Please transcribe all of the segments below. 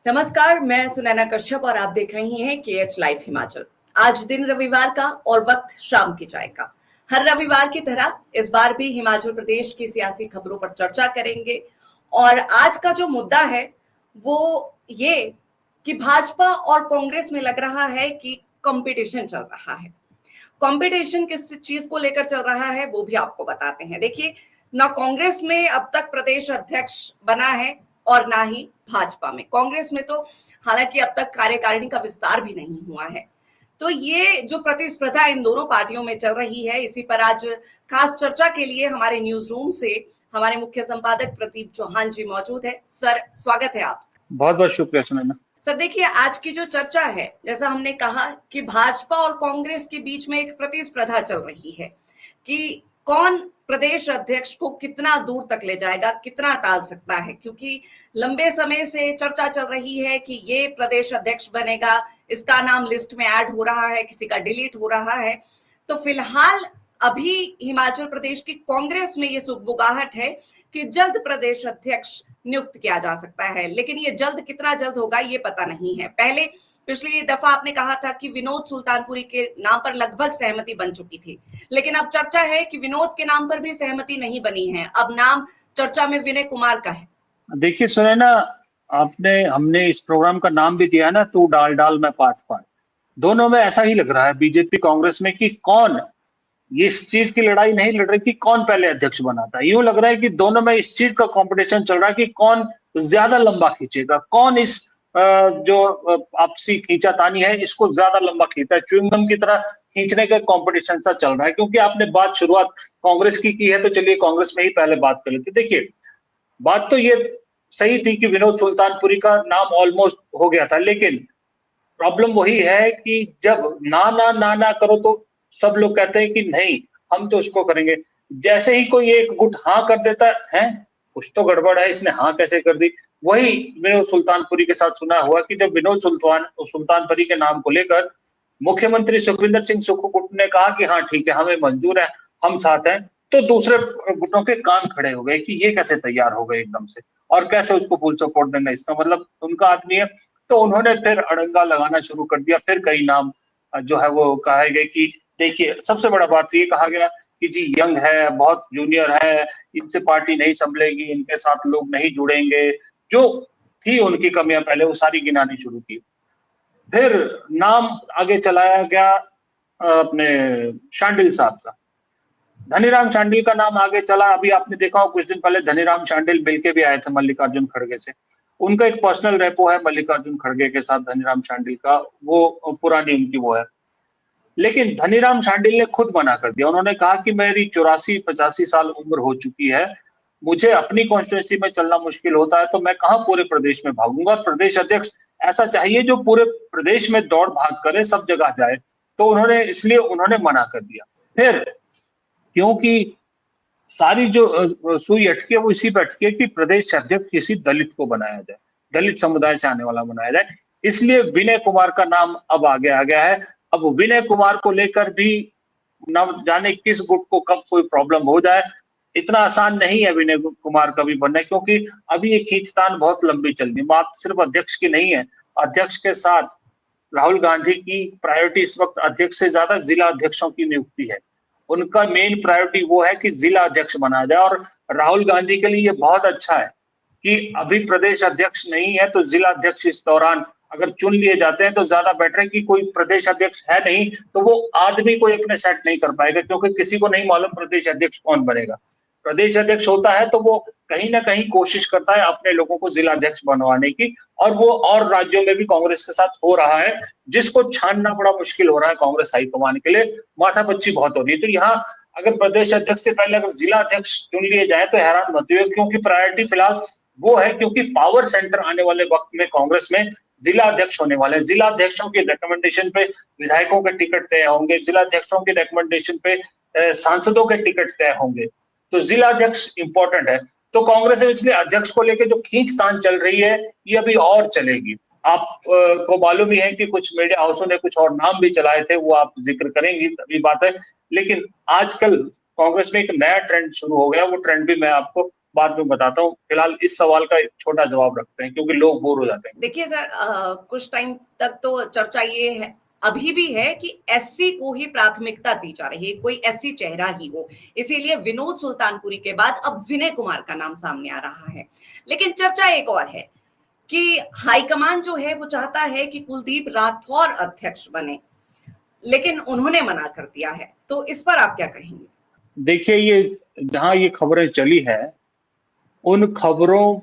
नमस्कार, मैं सुनैना कश्यप और आप देख रही हैं केएच लाइव हिमाचल। आज दिन रविवार का और वक्त शाम की चाय का। हर रविवार की तरह इस बार भी हिमाचल प्रदेश की सियासी खबरों पर चर्चा करेंगे। और आज का जो मुद्दा है वो ये कि भाजपा और कांग्रेस में लग रहा है कि कंपटीशन चल रहा है। कंपटीशन किस चीज को लेकर चल रहा है वो भी आपको बताते हैं। देखिए, ना कांग्रेस में अब तक प्रदेश अध्यक्ष बना है और ना ही भाजपा में। कांग्रेस में तो हालांकि अब तक कार्यकारिणी का विस्तार भी नहीं हुआ है। तो ये जो प्रतिस्पर्धा इन दोनों पार्टियों में चल रही है, इसी पर आज खास चर्चा के लिए हमारे न्यूज रूम से हमारे मुख्य संपादक प्रदीप चौहान जी मौजूद है। सर, स्वागत है आप। बहुत बहुत शुक्रिया सुनैना। सर देखिए, आज की जो चर्चा है, जैसा हमने कहा कि भाजपा और कांग्रेस के बीच में एक प्रतिस्पर्धा चल रही है कि कौन प्रदेश अध्यक्ष को कितना दूर तक ले जाएगा, कितना टाल सकता है। क्योंकि लंबे समय से चर्चा चल रही है कि ये प्रदेश अध्यक्ष बनेगा, इसका नाम लिस्ट में ऐड हो रहा है, किसी का डिलीट हो रहा है। तो फिलहाल अभी हिमाचल प्रदेश की कांग्रेस में ये सुगबुगाहट है कि जल्द प्रदेश अध्यक्ष नियुक्त किया जा सकता है, लेकिन ये जल्द कितना जल्द होगा ये पता नहीं है। पहले पिछली दफा आपने कहा था कि विनोद सुल्तानपुरी के नाम पर लगभग सहमति बन चुकी थी, लेकिन अब चर्चा है कि विनोद के नाम पर भी सहमति नहीं बनी है। अब नाम चर्चा में विनय कुमार का है। देखिए सुनैना, हमने इस प्रोग्राम का नाम भी दिया है ना, तू डाल डाल मैं पात पात। दोनों में ऐसा ही लग रहा है बीजेपी कांग्रेस में कि कौन ये इस चीज की लड़ाई नहीं लड़ रही कि कौन पहले अध्यक्ष बनाता है। यूं लग रहा है कि दोनों में इस चीज का कंपटीशन चल रहा है कि कौन ज्यादा लंबा खींचेगा, कौन इस आपसी खींचातानी है इसको ज्यादा लंबा खींचता है। च्युइंगम की तरह खींचने का कंपटीशन सा चल रहा है। क्योंकि आपने बात शुरुआत कांग्रेस की है, तो चलिए कांग्रेस में ही पहले बात कर लेते। देखिए, बात तो ये सही थी कि विनोद सुल्तानपुरी का नाम ऑलमोस्ट हो गया था, लेकिन प्रॉब्लम वही है कि जब ना ना ना ना करो तो सब लोग कहते हैं कि नहीं, हम तो उसको करेंगे। जैसे ही कोई एक गुट हाँ कर देता है, कुछ तो गड़बड़ है, इसने हाँ कैसे कर दी। वही विनोद सुल्तानपुरी के साथ सुना हुआ कि जब विनोद सुल्तानपुरी के नाम को लेकर मुख्यमंत्री सुखविंदर सिंह सुक्खू ने कहा कि हाँ ठीक है, हमें मंजूर है, हम साथ हैं, तो दूसरे गुटों के कान खड़े हो गए कि ये कैसे तैयार हो गए एकदम से, और कैसे उसको फुल सपोर्ट देना, इसका मतलब उनका आदमी है। तो उन्होंने फिर अड़ंगा लगाना शुरू कर दिया। फिर कई नाम जो है वो कहे गए कि देखिए, सबसे बड़ा बात ये कहा गया कि जी यंग है, बहुत जूनियर है, इनसे पार्टी नहीं संभलेगी, इनके साथ लोग नहीं जुड़ेंगे। जो थी उनकी कमियां पहले वो सारी गिनानी शुरू की। फिर नाम आगे चलाया गया अपने शांडिल साहब का। धनीराम शांडिल का नाम आगे चला। अभी आपने देखा हो कुछ दिन पहले धनीराम शांडिल मिलके भी आए थे मल्लिकार्जुन खड़गे से। उनका एक पर्सनल रेपो है मल्लिकार्जुन खड़गे के साथ, धनीराम शांडिल का, वो पुरानी उनकी वो है। लेकिन धनीराम शांडिल ने खुद मना कर दिया। उन्होंने कहा कि मेरी 84-85 साल उम्र हो चुकी है, मुझे अपनी कॉन्स्टिट्यूंसी में चलना मुश्किल होता है, तो मैं कहाँ पूरे प्रदेश में भागूंगा। प्रदेश अध्यक्ष ऐसा चाहिए जो पूरे प्रदेश में दौड़ भाग करे, सब जगह जाए। तो उन्होंने मना कर दिया। फिर क्योंकि सारी जो सुई अटकी है वो इसी पे अटकी है कि प्रदेश अध्यक्ष किसी दलित को बनाया जाए, दलित समुदाय से आने वाला बनाया जाए। इसलिए विनय कुमार का नाम अब आगे आ गया है। अब विनय कुमार को लेकर भी न जाने किस गुट को कब कोई प्रॉब्लम हो जाए। इतना आसान नहीं है विनय कुमार का भी बनना, क्योंकि अभी ये खींचतान बहुत लंबी चल रही। बात सिर्फ अध्यक्ष की नहीं है। अध्यक्ष के साथ राहुल गांधी की प्रायोरिटी इस वक्त अध्यक्ष से ज्यादा जिला अध्यक्षों की नियुक्ति है। उनका मेन प्रायोरिटी वो है कि जिला अध्यक्ष बनाया जाए। और राहुल गांधी के लिए ये बहुत अच्छा है कि अभी प्रदेश अध्यक्ष नहीं है, तो जिला अध्यक्ष इस दौरान अगर चुन लिए जाते हैं तो ज्यादा बेटर है। कि कोई प्रदेश अध्यक्ष है नहीं तो वो आदमी कोई अपने सेट नहीं कर पाएगा, क्योंकि किसी को नहीं मालूम प्रदेश अध्यक्ष कौन बनेगा। प्रदेश अध्यक्ष होता है तो वो कहीं ना कहीं कोशिश करता है अपने लोगों को जिला अध्यक्ष बनवाने की, और वो और राज्यों में भी कांग्रेस के साथ हो रहा है, जिसको छानना बड़ा मुश्किल हो रहा है कांग्रेस हाईकमान के लिए। माथापच्ची बहुत हो रही है। तो यहाँ अगर प्रदेश अध्यक्ष से पहले अगर जिला अध्यक्ष चुन लिए जाए तो हैरान मत होइए, क्योंकि प्रायोरिटी फिलहाल वो है। क्योंकि पावर सेंटर आने वाले वक्त में कांग्रेस में जिला अध्यक्ष होने वाले हैं। जिला अध्यक्षों की रिकमेंडेशन पे विधायकों के टिकट तय होंगे, जिला अध्यक्षों की रिकमेंडेशन पे सांसदों के टिकट तय होंगे। तो जिला अध्यक्ष इंपॉर्टेंट है। तो कांग्रेस में इसलिए अध्यक्ष को लेकर जो खींचतान चल रही है ये अभी और चलेगी। आप को मालूम ही है कि कुछ मीडिया हाउसों ने कुछ और नाम भी चलाए थे, वो आप जिक्र करेंगी तभी बात है। लेकिन आजकल कांग्रेस में एक नया ट्रेंड शुरू हो गया, वो ट्रेंड भी मैं आपको बाद में बताता हूँ। फिलहाल इस सवाल का एक छोटा जवाब रखते हैं क्योंकि लोग बोर हो जाते हैं। देखिए सर, कुछ टाइम तक तो चर्चा ये है, अभी भी है कि एससी को ही प्राथमिकता दी जा रही है, कोई एससी चेहरा ही हो। इसीलिए विनोद सुल्तानपुरी के बाद अब विनय कुमार का नाम सामने आ रहा है। लेकिन चर्चा एक और है कि हाईकमान जो है वो चाहता है कि कुलदीप राठौर अध्यक्ष बने, लेकिन उन्होंने मना कर दिया है। तो इस पर आप क्या कहेंगे? देखिए, ये जहाँ ये खबरें चली है, उन खबरों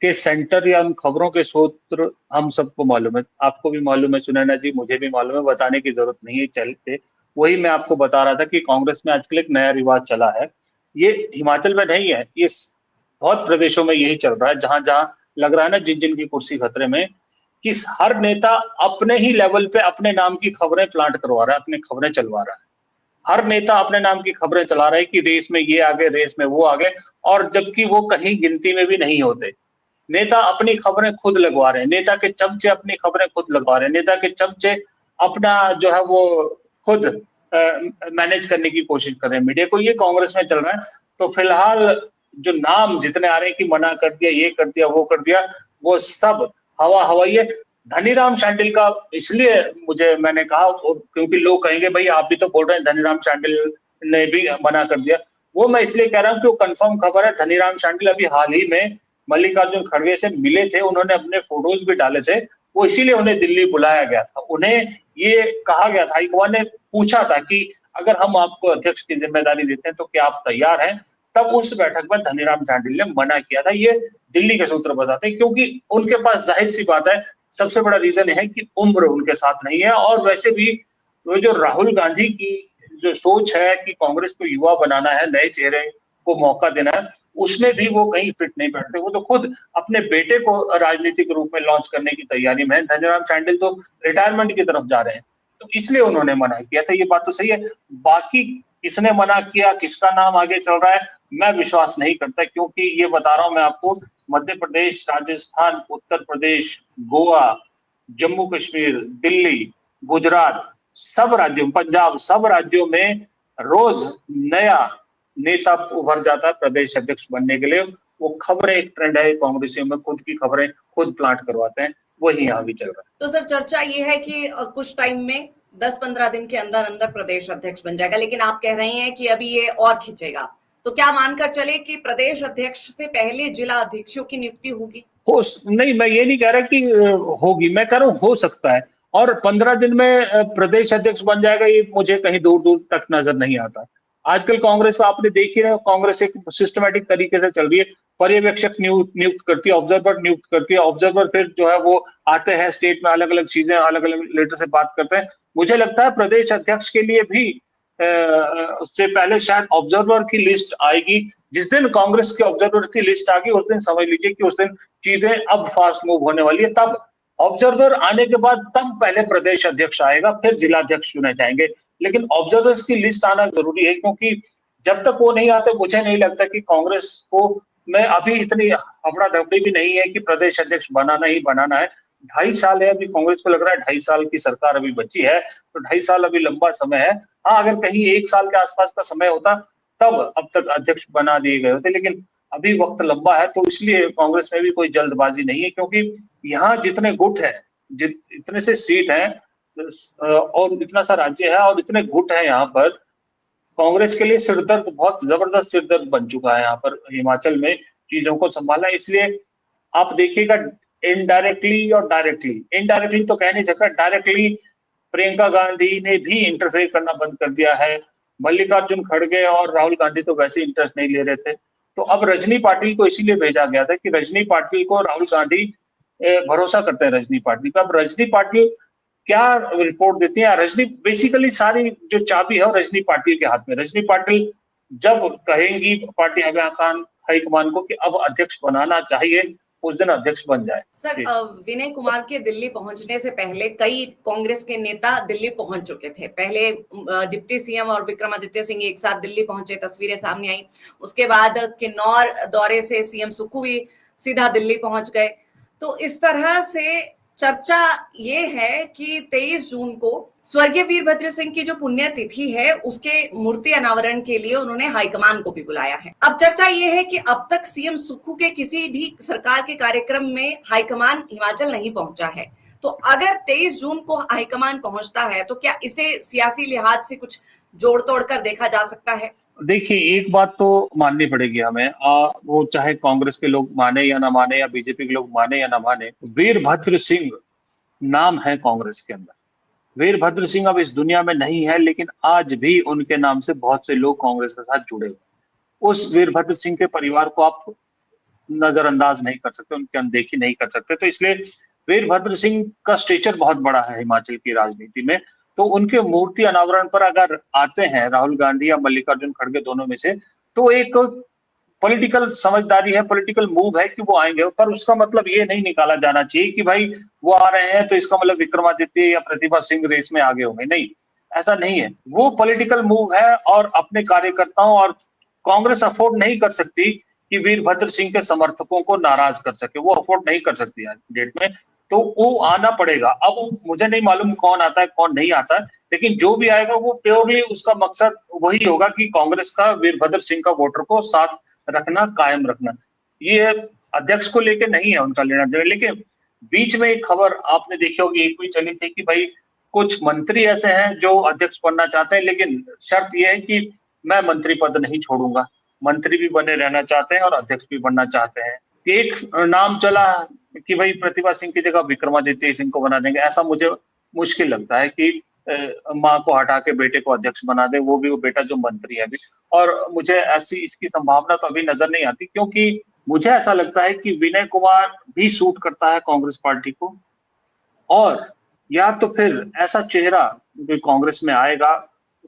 के सेंटर या उन खबरों के सूत्र हम सबको मालूम है। आपको भी मालूम है सुनैना जी, मुझे भी मालूम है, बताने की ज़रूरत नहीं है, चलते। वही मैं आपको बता रहा था कि कांग्रेस में आजकल एक नया रिवाज चला है। ये हिमाचल में नहीं है, ये बहुत प्रदेशों में यही चल रहा है, जहाँ-जहाँ लग रहा है ना जिन-जिन की कुर्सी खतरे में, कि हर नेता अपने ही लेवल पे अपने नाम की खबरें प्लांट करवा रहा है, अपनी खबरें चलवा रहा है। हर नेता अपने नाम की खबरें चला रहा है कि रेस में ये आगे, रेस में वो आगे, और जबकि वो कहीं गिनती में भी नहीं होते। नेता अपनी खबरें खुद लगवा रहे हैं, नेता के चमचे अपनी खबरें खुद लगवा रहे हैं, नेता के चमचे अपना जो है वो खुद मैनेज करने की कोशिश कर रहे हैं मीडिया को। ये कांग्रेस में चल रहा है। तो फिलहाल जो नाम जितने आ रहे हैं कि मना कर दिया, ये कर दिया, वो कर दिया, वो सब हवा हवाई है। धनीराम शांडिल का इसलिए मैंने कहा क्योंकि लोग कहेंगे भाई आप भी तो बोल रहे हैं धनीराम शांडिल ने भी मना कर दिया। वो मैं इसलिए कह रहा हूँ कि वो कंफर्म खबर है। धनीराम शांडिल अभी हाल ही में मल्लिकार्जुन खड़गे से मिले थे, उन्होंने अपने फोटोज भी डाले थे। वो इसीलिए उन्हें दिल्ली बुलाया गया था। उन्हें ये कहा गया था, हाईकमान ने पूछा था कि अगर हम आपको अध्यक्ष की जिम्मेदारी देते हैं तो क्या आप तैयार हैं? तब उस बैठक में धनीराम शांडिल ने मना किया था। ये दिल्ली के सूत्र बताते हैं क्योंकि उनके पास जाहिर सी बात है, सबसे बड़ा रीजन है कि उम्र उनके साथ नहीं है। और वैसे भी वो जो राहुल गांधी की जो सोच है कि कांग्रेस को युवा बनाना है, नए चेहरे को मौका देना है, उसमें भी वो कहीं फिट नहीं बैठते। वो तो खुद अपने बेटे को राजनीतिक रूप में लॉन्च करने की तैयारी में है। धनीराम शांडिल तो रिटायरमेंट की तरफ जा रहे हैं, तो इसलिए उन्होंने मना किया था। ये बात तो सही है। बाकी किसने मना किया, किसका नाम आगे चल रहा है, मैं विश्वास नहीं करता, क्योंकि ये बता रहा हूं मैं आपको, मध्य प्रदेश, राजस्थान, उत्तर प्रदेश, गोवा, जम्मू कश्मीर, दिल्ली, गुजरात, सब राज्यों, पंजाब, सब राज्यों में रोज नया नेता उभर जाता है प्रदेश अध्यक्ष बनने के लिए। वो खबरें एक ट्रेंड है कांग्रेसियों में, खुद की खबरें खुद प्लांट करवाते हैं, वही यहाँ भी चल रहा है। तो सर चर्चा ये है कि कुछ टाइम में 10-15 दिन के अंदर अंदर प्रदेश अध्यक्ष बन जाएगा, लेकिन आप कह रहे हैं कि अभी ये और खिंचेगा। तो क्या मानकर चले कि प्रदेश अध्यक्ष से पहले जिला अध्यक्षों की नियुक्ति होगी? नहीं, मैं ये नहीं कह रहा कि होगी, मैं कह रहा हूँ हो सकता है। और 15 दिन में प्रदेश अध्यक्ष बन जाएगा, ये मुझे कहीं दूर-दूर तक नज़र नहीं आता। आजकल कांग्रेस आपने देख ही रहे हो, कांग्रेस एक सिस्टमैटिक तरीके से चल रही है। पर्यवेक्षक नियुक्त करती है, ऑब्जर्वर नियुक्त करती है, ऑब्जर्वर फिर जो है वो आते हैं स्टेट में, अलग-अलग चीज़ें, अलग-अलग लीडर से बात करते हैं। मुझे लगता है प्रदेश अध्यक्ष के लिए भी उससे पहले शायद ऑब्जर्वर की लिस्ट आएगी। जिस दिन कांग्रेस के ऑब्जर्वर की लिस्ट आ गई, उस दिन समझ लीजिए कि उस दिन चीजें अब फास्ट मूव होने वाली है। तब ऑब्जर्वर आने के बाद तब पहले प्रदेश अध्यक्ष आएगा, फिर जिलाध्यक्ष चुने जाएंगे। लेकिन ऑब्जर्वर्स की लिस्ट आना जरूरी है, क्योंकि जब तक वो नहीं आते मुझे नहीं लगता कि कांग्रेस को में अभी इतनी हबड़ा धबड़ी भी नहीं है कि प्रदेश अध्यक्ष बनाना ही बनाना है। 2.5 साल है अभी, कांग्रेस को लग रहा है 2.5 साल की सरकार अभी बची है, तो 2.5 साल अभी लंबा समय है। हाँ, अगर कहीं 1 साल के आसपास का समय होता तब अब तक अध्यक्ष बना दिए गए होते, लेकिन अभी वक्त लंबा है, तो इसलिए कांग्रेस में भी कोई जल्दबाजी नहीं है। क्योंकि यहाँ जितने गुट है, इतने से सीट है और इतना सा राज्य है और इतने गुट है यहाँ पर, कांग्रेस के लिए सिरदर्द, बहुत जबरदस्त सिरदर्द बन चुका है यहाँ पर हिमाचल में चीजों को संभालना। इसलिए आप देखिएगा, इनडायरेक्टली और डायरेक्टली, इनडायरेक्टली तो कह नहीं सकता, डायरेक्टली प्रियंका गांधी ने भी इंटरफेयर करना बंद कर दिया है। मल्लिकार्जुन खड़गे और राहुल गांधी तो वैसे इंटरेस्ट नहीं ले रहे थे। तो अब रजनी पाटिल को इसीलिए भेजा गया था कि रजनी पाटिल को राहुल गांधी भरोसा करते हैं रजनी पाटिल पे। अब रजनी पाटिल क्या रिपोर्ट देती है, रजनी बेसिकली सारी जो चाबी है रजनी पाटिल के हाथ में। रजनी पाटिल जब कहेंगी पार्टी हाईकमान को कि अब अध्यक्ष बनाना चाहिए, उस दिन अध्यक्ष बन जाए। सर, विनय कुमार के दिल्ली पहुंचने से पहले कई कांग्रेस के नेता दिल्ली पहुंच चुके थे। पहले डिप्टी सीएम और विक्रमादित्य सिंह एक साथ दिल्ली पहुंचे, तस्वीरें सामने आई। उसके बाद किन्नौर दौरे से सीएम सुक्खू भी सीधा दिल्ली पहुंच गए। तो इस तरह से चर्चा ये है कि 23 जून को स्वर्गीय वीरभद्र सिंह की जो पुण्यतिथि है उसके मूर्ति अनावरण के लिए उन्होंने हाईकमान को भी बुलाया है। अब चर्चा ये है कि अब तक सीएम सुक्खू के किसी भी सरकार के कार्यक्रम में हाईकमान हिमाचल नहीं पहुंचा है, तो अगर 23 जून को हाईकमान पहुंचता है तो क्या इसे सियासी लिहाज से कुछ जोड़ तोड़ कर देखा जा सकता है? देखिए, एक बात तो माननी पड़ेगी हमें, वो चाहे कांग्रेस के लोग माने या ना माने या बीजेपी के लोग माने या ना माने, वीरभद्र सिंह नाम है कांग्रेस के अंदर। वीरभद्र सिंह अब इस दुनिया में नहीं है, लेकिन आज भी उनके नाम से बहुत से लोग कांग्रेस के साथ जुड़े हुए हैं। उस वीरभद्र सिंह के परिवार को आप नजरअंदाज नहीं कर सकते, उनकी अनदेखी नहीं कर सकते। तो इसलिए वीरभद्र सिंह का स्टेचर बहुत बड़ा है हिमाचल की राजनीति में। तो उनके मूर्ति अनावरण पर अगर आते हैं राहुल गांधी या मल्लिकार्जुन खड़गे, दोनों में से, तो एक पॉलिटिकल समझदारी है, पॉलिटिकल मूव है कि वो आएंगे। पर उसका मतलब ये नहीं निकाला जाना चाहिए कि भाई वो आ रहे हैं तो इसका मतलब विक्रमादित्य या प्रतिभा सिंह रेस में आगे होंगे। नहीं, ऐसा नहीं है। वो पॉलिटिकल मूव है और अपने कार्यकर्ताओं, और कांग्रेस अफोर्ड नहीं कर सकती कि वीरभद्र सिंह के समर्थकों को नाराज कर सके, वो अफोर्ड नहीं कर सकती आज डेट में। तो वो आना पड़ेगा। अब मुझे नहीं मालूम कौन आता है कौन नहीं आता है, लेकिन जो भी आएगा वो प्योरली उसका मकसद वही होगा कि कांग्रेस का वीरभद्र सिंह का वोटर को साथ रखना, कायम रखना। ये अध्यक्ष को लेके नहीं है उनका लेना देना। लेकिन बीच में एक खबर आपने देखी होगी, एक भी चली थी कि भाई कुछ मंत्री ऐसे हैं जो अध्यक्ष बनना चाहते हैं, लेकिन शर्त यह है कि मैं मंत्री पद नहीं छोड़ूंगा। मंत्री भी बने रहना चाहते हैं और अध्यक्ष भी बनना चाहते हैं। एक नाम चला कि भाई प्रतिभा सिंह की जगह विक्रमादित्य सिंह को बना देंगे। ऐसा मुझे मुश्किल लगता है कि माँ को हटा के बेटे को अध्यक्ष बना दे, वो भी वो बेटा जो मंत्री है अभी। और मुझे ऐसी इसकी संभावना तो अभी नजर नहीं आती, क्योंकि मुझे ऐसा लगता है कि विनय कुमार भी सूट करता है कांग्रेस पार्टी को, और या तो फिर ऐसा चेहरा जो कांग्रेस में आएगा,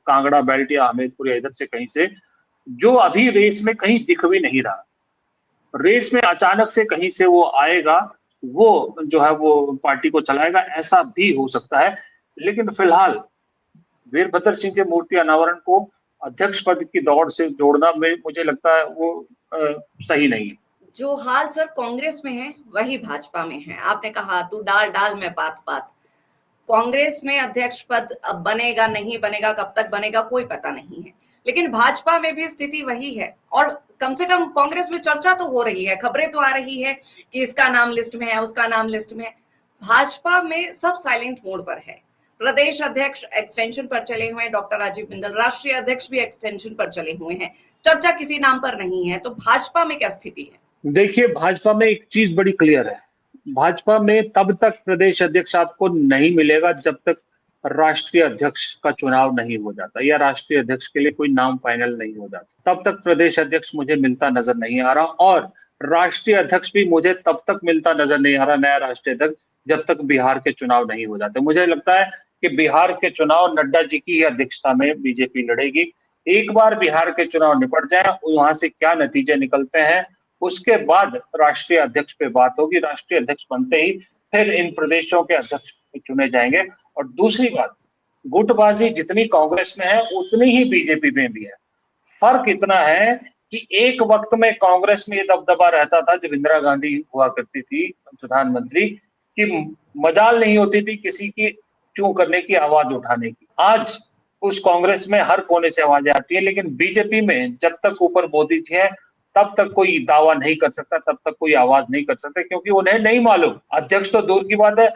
कांगड़ा बेल्ट या हमीरपुर या इधर से कहीं से, जो अभी रेस में कहीं दिख भी नहीं रहा। रेस में अचानक से कहीं से वो आएगा, वो जो है वो पार्टी को चलाएगा, ऐसा भी हो सकता है। लेकिन फिलहाल वीरभद्र सिंह के मूर्ति अनावरण को अध्यक्ष पद की दौड़ से जोड़ना में मुझे लगता है वो सही नहीं है। जो हाल सर कांग्रेस में है वही भाजपा में है। आपने कहा तू डाल डाल में बात बात। कांग्रेस में अध्यक्ष पद अब बनेगा नहीं बनेगा, कब तक बनेगा कोई पता नहीं है, लेकिन भाजपा में भी स्थिति वही है। और कम से कम कांग्रेस में चर्चा तो हो रही है, खबरें तो आ रही है कि इसका नाम लिस्ट में है, उसका नाम लिस्ट में है। भाजपा में सब साइलेंट मोड पर है। प्रदेश अध्यक्ष एक्सटेंशन पर चले हुए हैं डॉक्टर राजीव बिंदल, राष्ट्रीय अध्यक्ष भी एक्सटेंशन पर चले हुए हैं, चर्चा किसी नाम पर नहीं है। तो भाजपा में क्या स्थिति है? देखिए, भाजपा में एक चीज बड़ी क्लियर है। भाजपा में तब तक प्रदेश अध्यक्ष आपको नहीं मिलेगा जब तक राष्ट्रीय अध्यक्ष का चुनाव नहीं हो जाता या राष्ट्रीय अध्यक्ष के लिए कोई नाम फाइनल नहीं हो जाता। तब तक प्रदेश अध्यक्ष मुझे मिलता नजर नहीं आ रहा, और राष्ट्रीय अध्यक्ष भी मुझे तब तक मिलता नजर नहीं आ रहा, नया राष्ट्रीय अध्यक्ष, जब तक बिहार के चुनाव नहीं हो जाते। मुझे लगता है कि बिहार के चुनाव नड्डा जी की अध्यक्षता में बीजेपी लड़ेगी। एक बार बिहार के चुनाव निपट जाए, वहां से क्या नतीजे निकलते हैं उसके बाद राष्ट्रीय अध्यक्ष पे बात होगी। राष्ट्रीय अध्यक्ष बनते ही फिर इन प्रदेशों के अध्यक्ष चुने जाएंगे। और दूसरी बात, गुटबाजी जितनी कांग्रेस में है उतनी ही बीजेपी में भी है। फर्क इतना है कि एक वक्त में कांग्रेस में ये दबदबा रहता था जब इंदिरा गांधी हुआ करती थी प्रधानमंत्री, कि मजाल नहीं होती थी किसी की चूं करने की, आवाज उठाने की। आज उस कांग्रेस में हर कोने से आवाजें आती है, लेकिन बीजेपी में जब तक ऊपर मोदी जी है तब तक कोई दावा नहीं कर सकता, तब तक कोई आवाज नहीं कर सकता, क्योंकि उन्हें नहीं मालूम, अध्यक्ष तो दूर की बात है,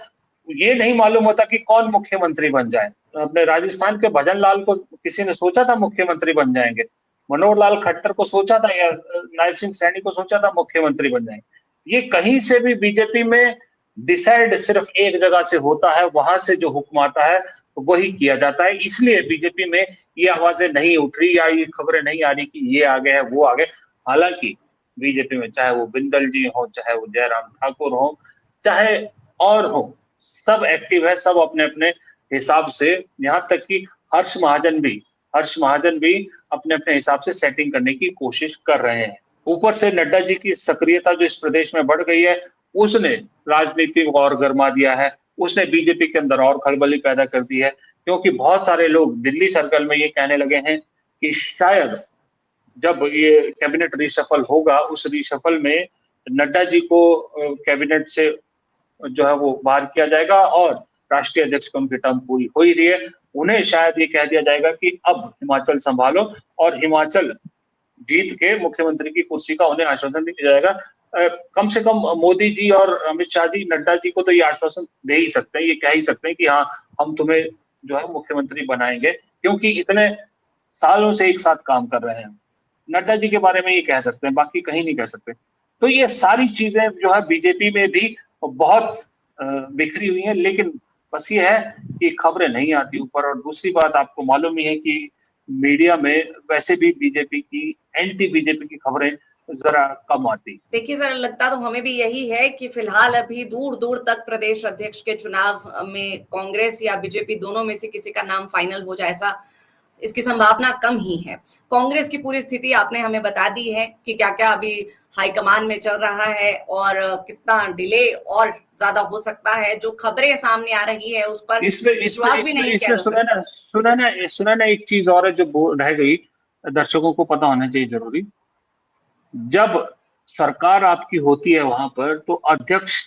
ये नहीं मालूम होता कि कौन मुख्यमंत्री बन जाए। अपने राजस्थान के भजन लाल को किसी ने सोचा था मुख्यमंत्री बन जाएंगे? मनोहर लाल खट्टर को सोचा था, या नायब सिंह सैनी को सोचा था मुख्यमंत्री बन जाएंगे? ये कहीं से भी बीजेपी में डिसाइड सिर्फ एक जगह से होता है, वहां से जो हुक्म आता है वही किया जाता है। इसलिए बीजेपी में ये आवाजें नहीं उठ रही या ये खबरें नहीं आ रही कि ये आ गए हैं वो आ गए। हालांकि बीजेपी में चाहे वो बिंदल जी हो, चाहे वो जयराम ठाकुर हो, चाहे और हो, सब एक्टिव है, सब अपने अपने हिसाब से। यहाँ तक कि हर्ष महाजन भी अपने अपने हिसाब से सेटिंग करने की कोशिश कर रहे हैं। ऊपर से नड्डा जी की सक्रियता जो इस प्रदेश में बढ़ गई है, उसने राजनीति को और गर्मा दिया है, उसने बीजेपी के अंदर और खलबली पैदा कर दी है। क्योंकि बहुत सारे लोग दिल्ली सर्कल में ये कहने लगे हैं कि शायद जब ये कैबिनेट रिशफल होगा, उस रिशफल में नड्डा जी को कैबिनेट से जो है वो बाहर किया जाएगा और राष्ट्रीय अध्यक्ष की उनकी टर्म पूरी हो ही रही है। उन्हें शायद ये कह दिया जाएगा कि अब हिमाचल संभालो और हिमाचल जीत के मुख्यमंत्री की कुर्सी का उन्हें आश्वासन दिया जाएगा। कम से कम मोदी जी और अमित शाह जी, नड्डा जी को तो ये आश्वासन दे ही सकते हैं, ये कह ही सकते हैं कि हाँ, हम तुम्हें जो है मुख्यमंत्री बनाएंगे, क्योंकि इतने सालों से एक साथ काम कर रहे हैं। नड्डा जी के बारे में ये कह सकते हैं, बाकी कहीं नहीं कह सकते। तो ये सारी चीजें जो है बीजेपी में भी बहुत बिखरी हुई हैं, लेकिन बस ये है कि खबरें नहीं आती ऊपर। और दूसरी बात, आपको मालूम ही है कि मीडिया में वैसे भी बीजेपी की, एंटी बीजेपी की खबरें जरा कम आती। देखिए सर, लगता तो हमें भी यही है कि फिलहाल अभी दूर दूर तक प्रदेश अध्यक्ष के चुनाव में कांग्रेस या बीजेपी दोनों में से किसी का नाम फाइनल हो जाए, ऐसा इसकी संभावना कम ही है। कांग्रेस की पूरी स्थिति आपने हमें बता दी है कि क्या क्या अभी हाईकमान में चल रहा है और कितना डिले और ज्यादा हो सकता है। जो खबरें सामने आ रही है उस पर इसमें इसमें विश्वास भी इसमें नहीं किया इसमें जा सकता। सुना ना एक चीज और है जो रह गई, दर्शकों को पता होना चाहिए जरूरी। जब सरकार आपकी होती है वहां पर, तो अध्यक्ष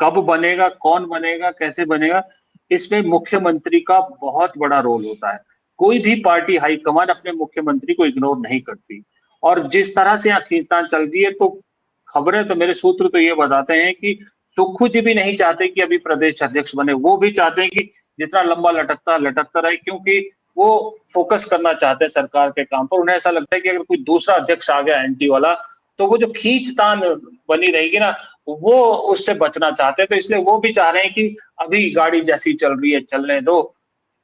कब बनेगा, कौन बनेगा, कैसे बनेगा, इसमें मुख्यमंत्री का बहुत बड़ा रोल होता है। कोई भी पार्टी हाईकमान अपने मुख्यमंत्री को इग्नोर नहीं करती। और जिस तरह से यहाँ खींचतान चल रही है, तो खबरें, तो मेरे सूत्र तो ये बताते हैं कि सुक्खू जी भी नहीं चाहते कि अभी प्रदेश अध्यक्ष बने। वो भी चाहते हैं कि जितना लंबा लटकता रहे, क्योंकि वो फोकस करना चाहते हैं सरकार के काम पर। उन्हें ऐसा लगता है कि अगर कोई दूसरा अध्यक्ष आ गया एंटी वाला, तो वो जो खींचतान बनी रहेगी ना, वो उससे बचना चाहते हैं। तो इसलिए वो भी चाह रहे हैं कि अभी गाड़ी जैसी चल रही है चलने दो,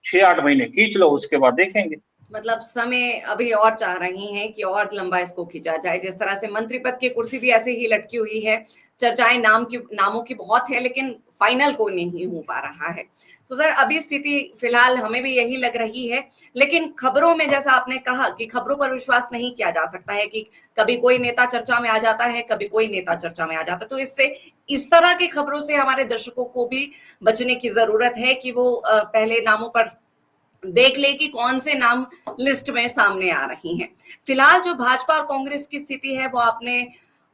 6-8 महीने खींच लो, उसके बाद देखेंगे। मतलब समय अभी और चाह रही हैं कि और लंबा इसको खींचा जाए। जिस तरह से मंत्री पद की कुर्सी भी ऐसे ही लटकी हुई है, चर्चाएं नामों की बहुत है, लेकिन फाइनल कोई नहीं हो पा रहा है। तो सर, अभी स्थिति फिलहाल हमें भी यही लग रही है। लेकिन खबरों में, जैसा आपने कहा कि खबरों पर विश्वास नहीं किया जा सकता है, कि कभी कोई नेता चर्चा में आ जाता है, कभी कोई नेता चर्चा में आ जाता है। तो इससे, इस तरह की खबरों से हमारे दर्शकों को भी बचने की जरूरत है कि वो पहले नामों पर देख ले कि कौन से नाम लिस्ट में सामने आ रही हैं। फिलहाल जो भाजपा और कांग्रेस की स्थिति है वो आपने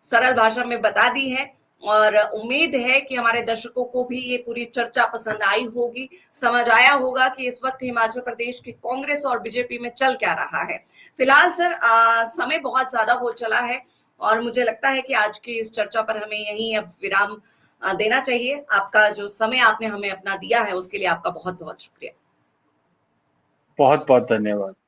सरल भाषा में बता दी है, और उम्मीद है कि हमारे दर्शकों को भी ये पूरी चर्चा पसंद आई होगी, समझ आया होगा कि इस वक्त हिमाचल प्रदेश की कांग्रेस और बीजेपी में चल क्या रहा है। फिलहाल सर, समय बहुत ज्यादा हो चला है और मुझे लगता है कि आज की इस चर्चा पर हमें यहीं अब विराम देना चाहिए। आपका जो समय आपने हमें अपना दिया है उसके लिए आपका बहुत बहुत शुक्रिया। बहुत बहुत धन्यवाद।